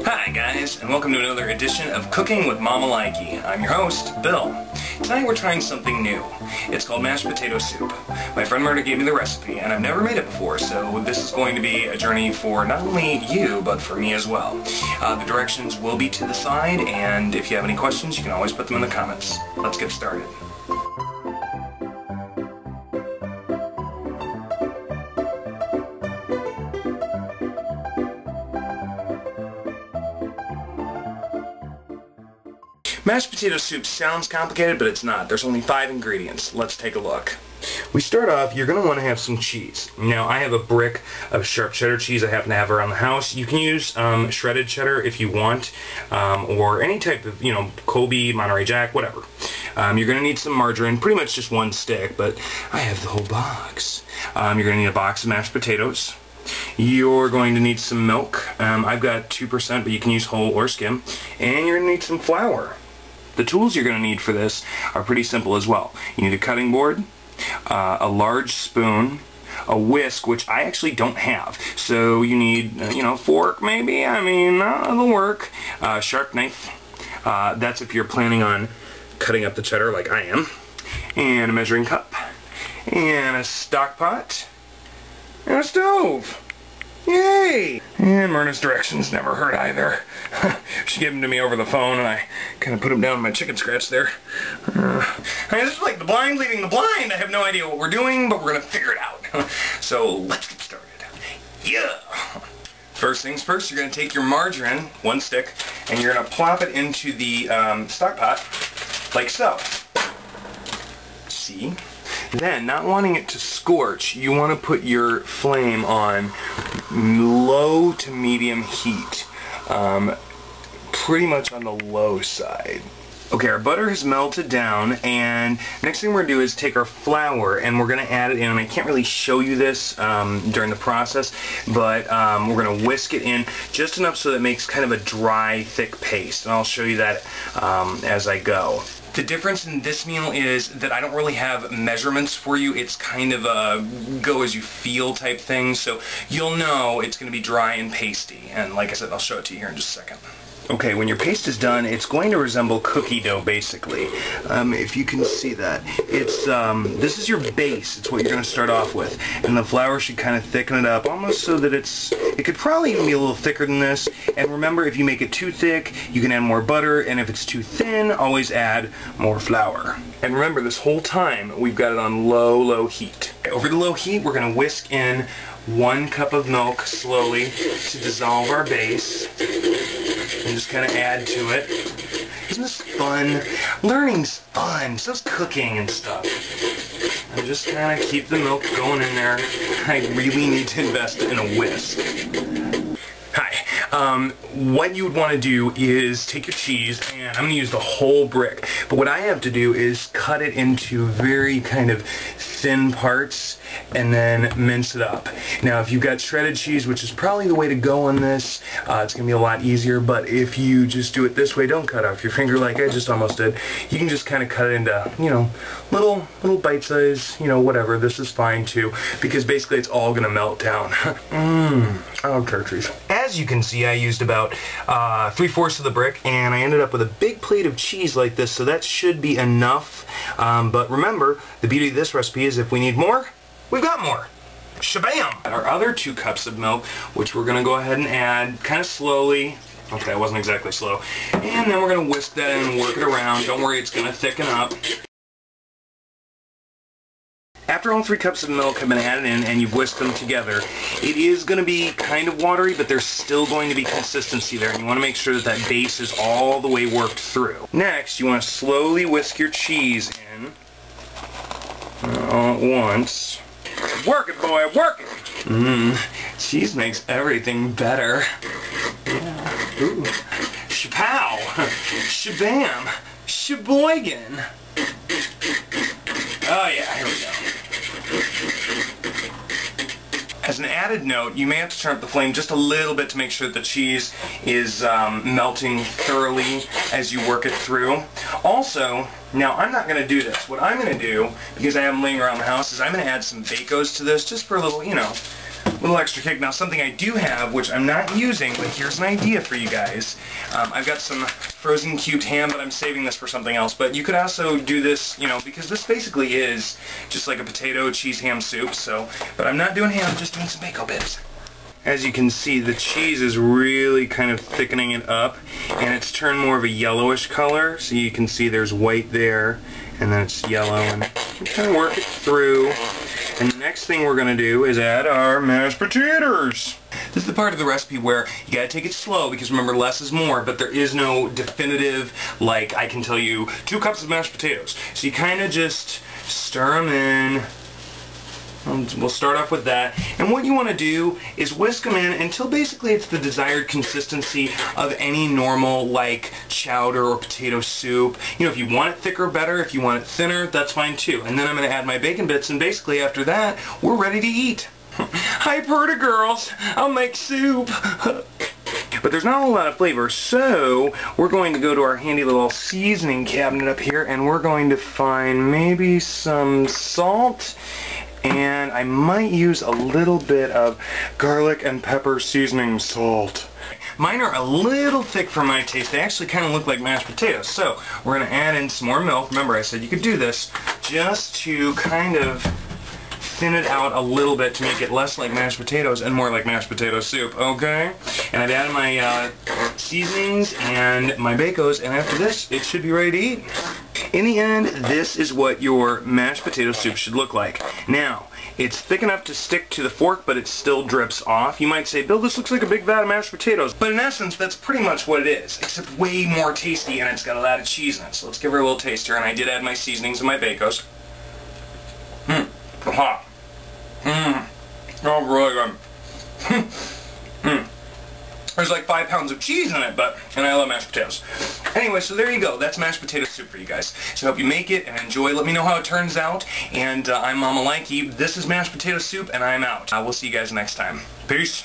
Hi guys, and welcome to another edition of Cooking with MamaLikey. I'm your host, Bill. Tonight we're trying something new. It's called mashed potato soup. My friend Myrna gave me the recipe, and I've never made it before, so this is going to be a journey for not only you, but for me as well. The directions will be to the side, and if you have any questions, you can always put them in the comments. Let's get started. Mashed potato soup sounds complicated, but it's not. There's only 5 ingredients. Let's take a look. We start off, you're going to want to have some cheese. Now, I have a brick of sharp cheddar cheese I happen to have around the house. You can use shredded cheddar if you want, or any type of, Kobe, Monterey Jack, whatever. You're going to need some margarine, pretty much just 1 stick, but I have the whole box. You're going to need a box of mashed potatoes. You're going to need some milk. I've got 2%, but you can use whole or skim. And you're going to need some flour. The tools you're going to need for this are pretty simple as well. You need a cutting board, a large spoon, a whisk, which I actually don't have. So you need, a fork maybe, it'll work. Sharp knife, that's if you're planning on cutting up the cheddar like I am. And a measuring cup, and a stock pot, and a stove. Yay! And Myrna's directions never hurt either. She gave them to me over the phone, and I kind of put them down in my chicken scratch there. This is like the blind leading the blind. I have no idea what we're doing, but we're going to figure it out. So let's get started. Yeah! First things first, you're going to take your margarine, 1 stick, and you're going to plop it into the stock pot, like so. See? Then, not wanting it to scorch, you want to put your flame on low to medium heat. Pretty much on the low side. Okay, our butter has melted down, and next thing we're going to do is take our flour and we're going to add it in. And I can't really show you this during the process, but we're going to whisk it in just enough so that it makes kind of a dry, thick paste. And I'll show you that as I go. The difference in this meal is that I don't really have measurements for you. It's kind of a go-as-you-feel type thing, so you'll know it's going to be dry and pasty. And like I said, I'll show it to you here in just a second. Okay, when your paste is done, it's going to resemble cookie dough, basically. If you can see that. It's, this is your base. It's what you're going to start off with. And the flour should kind of thicken it up, almost so that it could probably even be a little thicker than this. And remember, if you make it too thick, you can add more butter, and if it's too thin, always add more flour. And remember, this whole time, we've got it on low heat. Over the low heat, we're going to whisk in 1 cup of milk slowly to dissolve our base. And just kind of add to it. Isn't this fun? Learning's fun. So's cooking and stuff. And just kind of keep the milk going in there. I really need to invest in a whisk. Hi. What you would want to do is take your cheese, and I'm going to use the whole brick. But what I have to do is cut it into very kind of thin parts and then mince it up. Now, if you've got shredded cheese, which is probably the way to go on this, it's going to be a lot easier. But if you just do it this way, don't cut off your finger like I just almost did. You can just kind of cut it into, little bite size, whatever. This is fine too, because basically it's all going to melt down. I love charcuterie. As you can see, I used about 3/4 of the brick, and I ended up with a big plate of cheese like this, so that should be enough. But remember, the beauty of this recipe is if we need more, we've got more. Shabam! Our other 2 cups of milk, which we're going to go ahead and add kind of slowly. Okay, it wasn't exactly slow. And then we're going to whisk that in and work it around. Don't worry, it's going to thicken up. After all 3 cups of milk have been added in and you've whisked them together, it is going to be kind of watery, but there's still going to be consistency there, and you want to make sure that that base is all the way worked through. Next, you want to slowly whisk your cheese in all at once. Work it, boy, work it! Cheese makes everything better. Yeah. Ooh. Shapow! Shabam! Sheboygan! Oh yeah, here we go. As an added note, you may have to turn up the flame just a little bit to make sure that the cheese is melting thoroughly as you work it through. Also, now I'm not going to do this. What I'm going to do, because I have them laying around the house, is I'm going to add some Bacos to this just for a little, little extra kick. Now something I do have, which I'm not using, but here's an idea for you guys. I've got some frozen cubed ham, but I'm saving this for something else. But you could also do this, you know, because this basically is just like a potato cheese ham soup. So, but I'm not doing ham, I'm just doing some bacon bits. As you can see, the cheese is really kind of thickening it up, and it's turned more of a yellowish color. So you can see there's white there, and then it's yellow, and we kind of work it through. And the next thing we're going to do is add our mashed potatoes. This is the part of the recipe where you gotta take it slow, because remember, less is more, but there is no definitive, like, I can tell you 2 cups of mashed potatoes. So you kind of just stir them in. We'll start off with that, and what you want to do is whisk them in until basically it's the desired consistency of any normal, like, chowder or potato soup. You know, if you want it thicker, better. If you want it thinner, that's fine too. And then I'm going to add my bacon bits, and basically after that, we're ready to eat. Hi, Purda girls, I'll make soup. But there's not a lot of flavor, so we're going to go to our handy little seasoning cabinet up here, and we're going to find maybe some salt, and I might use a little bit of garlic and pepper seasoning salt. Mine are a little thick for my taste. They actually kind of look like mashed potatoes. So we're going to add in some more milk. Remember, I said you could do this just to kind of thin it out a little bit to make it less like mashed potatoes and more like mashed potato soup, okay? And I've added my seasonings and my bacos, and after this, it should be ready to eat. In the end, this is what your mashed potato soup should look like. Now, it's thick enough to stick to the fork, but it still drips off. You might say, Bill, this looks like a big vat of mashed potatoes. But in essence, that's pretty much what it is, except way more tasty, and it's got a lot of cheese in it. So let's give her a little taste here, and I did add my seasonings and my bacos. Hot. Oh, really good. There's like 5 pounds of cheese in it, and I love mashed potatoes. Anyway, so there you go. That's mashed potato soup for you guys. So I hope you make it and enjoy. Let me know how it turns out. And I'm MamaLikey. This is mashed potato soup, and I'm out. We'll see you guys next time. Peace.